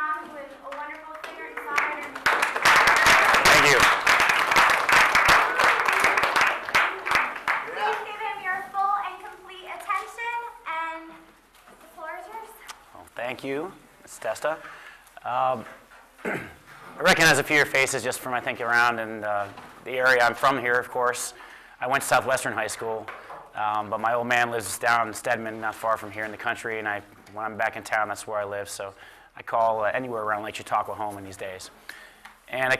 Rohm, who is a wonderful singer and songwriter. Thank you. Please give him your full and complete attention, and the floor is yours. Well, thank you, Ms. Testa. I recognize a few of your faces just from, I think, around in the area. I'm from here, of course. I went to Southwestern High School, but my old man lives down in Stedman, not far from here in the country, and when I'm back in town, that's where I live. So I call anywhere around Lake Chautauqua home in these days. And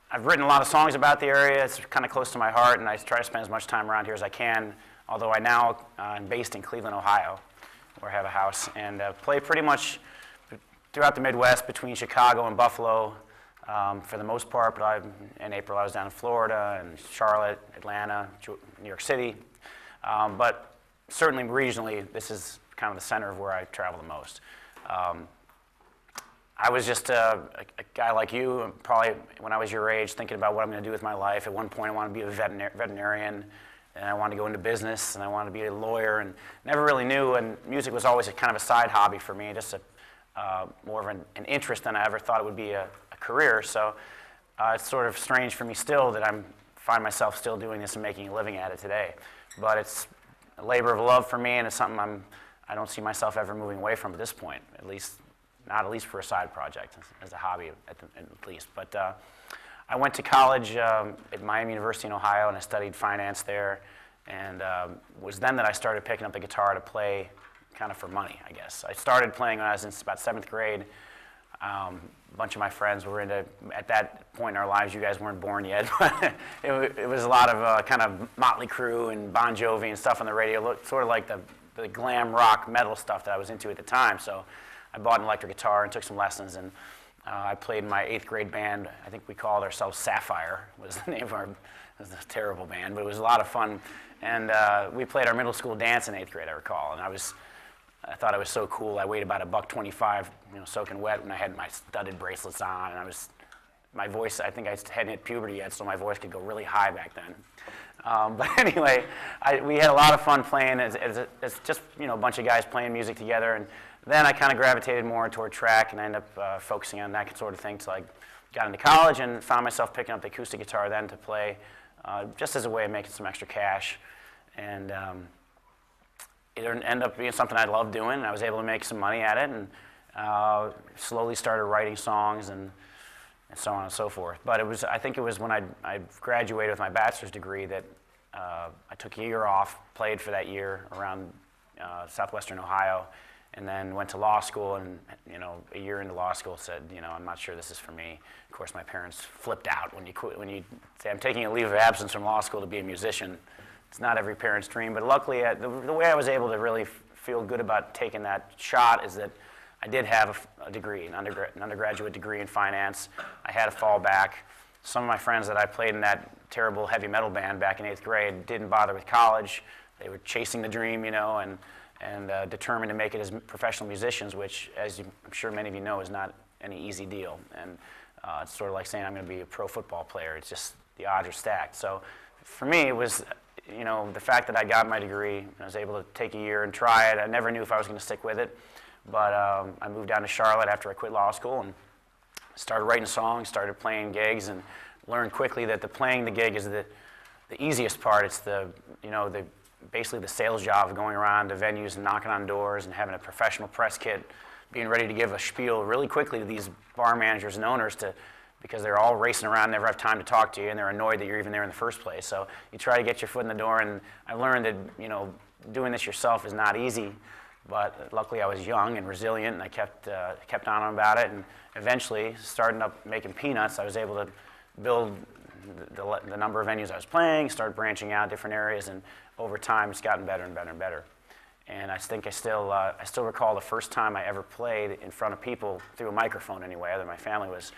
I've written a lot of songs about the area. It's kind of close to my heart, and I try to spend as much time around here as I can, although I now am based in Cleveland, Ohio, where I have a house, and play pretty much throughout the Midwest between Chicago and Buffalo for the most part. But in April I was down in Florida and Charlotte, Atlanta, New York City. But certainly regionally, this is kind of the center of where I travel the most. I was just a guy like you, probably when I was your age, thinking about what I'm going to do with my life. At one point, I wanted to be a veterinarian, and I wanted to go into business, and I wanted to be a lawyer, and never really knew. And music was always kind of a side hobby for me, just more of an interest than I ever thought it would be a career. So it's sort of strange for me still that I find myself still doing this and making a living at it today. But it's a labor of love for me, and it's something I don't see myself ever moving away from at this point, not at least for a side project, as a hobby at least. But I went to college at Miami University in Ohio, and I studied finance there. And it was then that I started picking up the guitar to play kind of for money, I guess. I started playing when I was in about 7th grade. A bunch of my friends were into, at that point in our lives, you guys weren't born yet, but it was a lot of kind of Motley Crue and Bon Jovi and stuff on the radio, looked sort of like the glam rock metal stuff that I was into at the time. So I bought an electric guitar and took some lessons, and I played in my 8th grade band. I think we called ourselves Sapphire, was the name of it was a terrible band, but it was a lot of fun. And we played our middle school dance in 8th grade, I recall, and I thought I was so cool. I weighed about $125, soaking wet when I had my studded bracelets on, and my voice, I think I hadn't hit puberty yet, so my voice could go really high back then. But anyway, we had a lot of fun playing as just a bunch of guys playing music together, and then I kind of gravitated more toward track, and I ended up focusing on that sort of thing until I got into college and found myself picking up the acoustic guitar then to play just as a way of making some extra cash. And it ended up being something I loved doing, and I was able to make some money at it, and slowly started writing songs and so on and so forth. But I think it was when I graduated with my bachelor's degree that I took a year off, played for that year around Southwestern Ohio, and then went to law school, and a year into law school said, I'm not sure this is for me. Of course, my parents flipped out when you say, I'm taking a leave of absence from law school to be a musician. It's not every parent's dream, but luckily the way I was able to really feel good about taking that shot is that I did have a degree, an undergraduate degree in finance. I had a fallback. Some of my friends that I played in that terrible heavy metal band back in 8th grade didn't bother with college. They were chasing the dream, and determined to make it as professional musicians, which, as I'm sure many of you know, is not any easy deal. And it's sort of like saying I'm going to be a pro football player. It's just the odds are stacked. So for me, it was the fact that I got my degree, I was able to take a year and try it. I never knew if I was going to stick with it, but I moved down to Charlotte after I quit law school and started writing songs, started playing gigs, and learned quickly that playing the gig is the easiest part. It's basically the sales job of going around to venues and knocking on doors and having a professional press kit, being ready to give a spiel really quickly to these bar managers and owners because they're all racing around, never have time to talk to you, and they're annoyed that you're even there in the first place. So you try to get your foot in the door, and I learned that doing this yourself is not easy, but luckily I was young and resilient, and I kept on about it, and eventually, starting up making peanuts, I was able to build the number of venues I was playing, start branching out different areas, and over time it's gotten better and better and better. And I think I still recall the first time I ever played in front of people through a microphone anyway, other than my family, was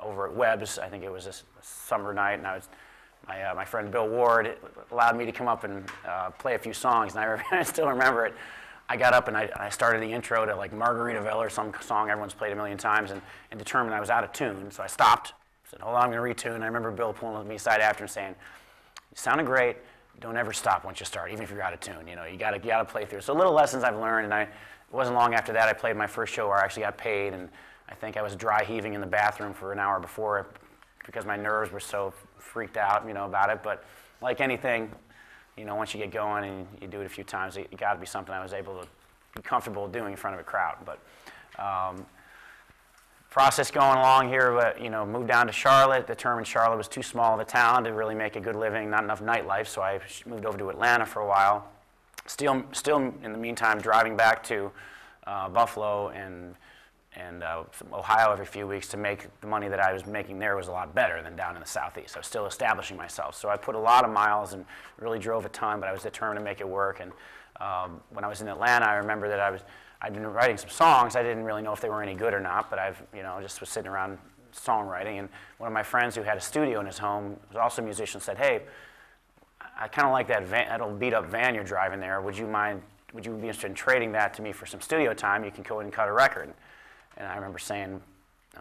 over at Webb's. I think it was a summer night, and my friend Bill Ward allowed me to come up and play a few songs, and I still remember it. I got up and I started the intro to like Margaritaville or some song everyone's played a million times, and determined I was out of tune, so I stopped. Said, hold on, I'm going to retune. I remember Bill pulling me aside after and saying, "You sounded great. Don't ever stop once you start, even if you're out of tune. You know, you got to play through." So little lessons I've learned, and it wasn't long after that I played my first show where I actually got paid, and I think I was dry heaving in the bathroom for an hour before because my nerves were so freaked out, about it. But like anything, once you get going and you do it a few times, it got to be something I was able to be comfortable doing in front of a crowd. But process going along here, but moved down to Charlotte, determined Charlotte was too small of a town to really make a good living, not enough nightlife, so I moved over to Atlanta for a while. Still in the meantime, driving back to Buffalo and Ohio every few weeks to make the money that I was making there was a lot better than down in the Southeast. I was still establishing myself. So I put a lot of miles and really drove a ton, but I was determined to make it work. And when I was in Atlanta, I remember that I'd been writing some songs. I didn't really know if they were any good or not, but just was sitting around songwriting. And one of my friends who had a studio in his home, was also a musician, said, "Hey, I kind of like that old beat-up van you're driving there. Would you be interested in trading that to me for some studio time? You can go in and cut a record." And I remember saying,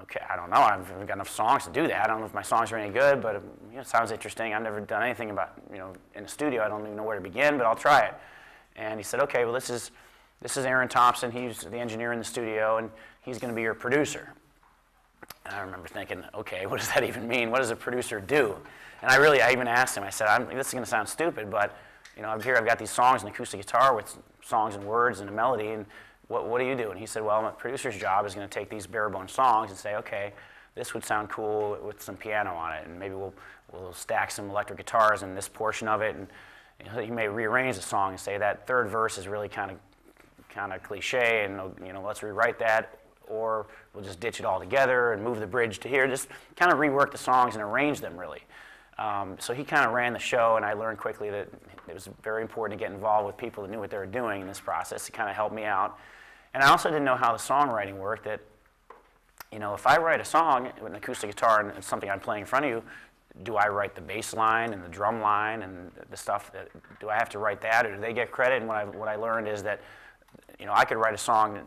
"Okay, I don't know. I haven't got enough songs to do that. I don't know if my songs are any good, but it sounds interesting. I've never done anything about, in the studio. I don't even know where to begin, but I'll try it." And he said, "Okay, well, this is Aaron Thompson. He's the engineer in the studio, and he's going to be your producer." And I remember thinking, okay, what does that even mean? What does a producer do? And I even asked him. I said, "This is going to sound stupid, but I've got these songs, an acoustic guitar with songs and words and a melody, and what do you do?" And he said, "Well, my producer's job is going to take these bare bone songs and say, okay, this would sound cool with some piano on it, and maybe we'll stack some electric guitars in this portion of it, and he may rearrange the song and say that third verse is really kind of cliche, and let's rewrite that, or we'll just ditch it all together and move the bridge to here, just kind of rework the songs and arrange them really." So he kind of ran the show, and I learned quickly that it was very important to get involved with people that knew what they were doing in this process to kind of help me out. And I also didn't know how the songwriting worked, that if I write a song with an acoustic guitar and it's something I'm playing in front of you, do I write the bass line and the drum line and the stuff? Do I have to write that, or do they get credit? And what I learned is that I could write a song,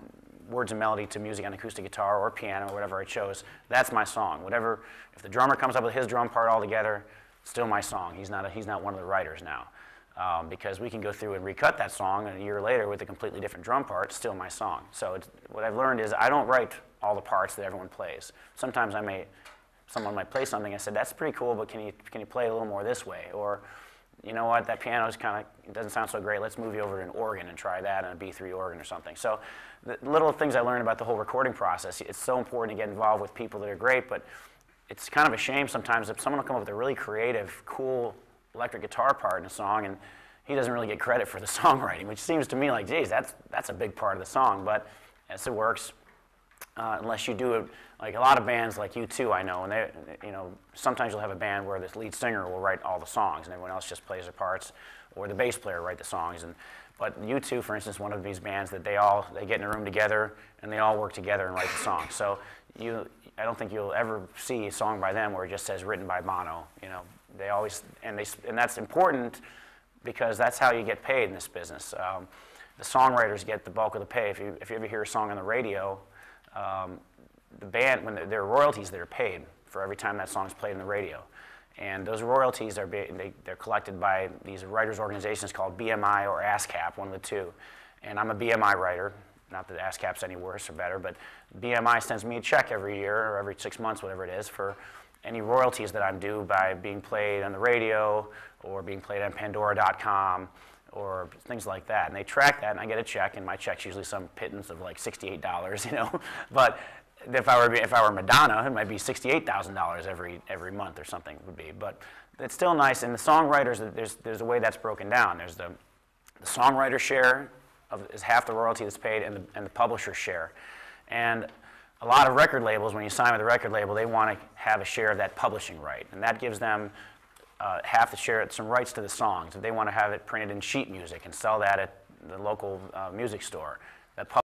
words and melody to music on acoustic guitar or piano or whatever I chose. That's my song. Whatever, if the drummer comes up with his drum part all together, still my song. He's not one of the writers now. Because we can go through and recut that song, and a year later with a completely different drum part, still my song. So what I've learned is I don't write all the parts that everyone plays. Sometimes someone might play something, I said, "That's pretty cool, but can you play it a little more this way?" Or, "You know what, that piano it doesn't sound so great, let's move you over to an organ and try that on a B3 organ or something." So the little things I learned about the whole recording process, it's so important to get involved with people that are great, but it's kind of a shame sometimes if someone will come up with a really creative, cool electric guitar part in a song, and he doesn't really get credit for the songwriting, which seems to me like, geez, that's a big part of the song. But as it works, unless you do it, like a lot of bands like U2, I know, and sometimes you'll have a band where the lead singer will write all the songs, and everyone else just plays their parts, or the bass player write the songs. But U2, for instance, one of these bands that they get in a room together and they all work together and write the song. So I don't think you'll ever see a song by them where it just says written by Bono. They always, and that's important because that's how you get paid in this business. The songwriters get the bulk of the pay. If you ever hear a song on the radio, the band, when there are royalties that are paid for every time that song is played on the radio. And those royalties they're collected by these writers' organizations called BMI or ASCAP, one of the two. And I'm a BMI writer. Not that ASCAP's any worse or better, but BMI sends me a check every year or every 6 months, whatever it is, for any royalties that I'm due by being played on the radio or being played on Pandora.com or things like that. And they track that, and I get a check, and my check's usually some pittance of like $68, But if I were Madonna, it might be $68,000 every month or something would be. But it's still nice. And the songwriters, there's a way that's broken down. There's the songwriter share is half the royalty that's paid, and the publisher share. And a lot of record labels, when you sign with a record label, they want to have a share of that publishing right, and that gives them half the share, some rights to the songs. If they want to have it printed in sheet music and sell that at the local music store, that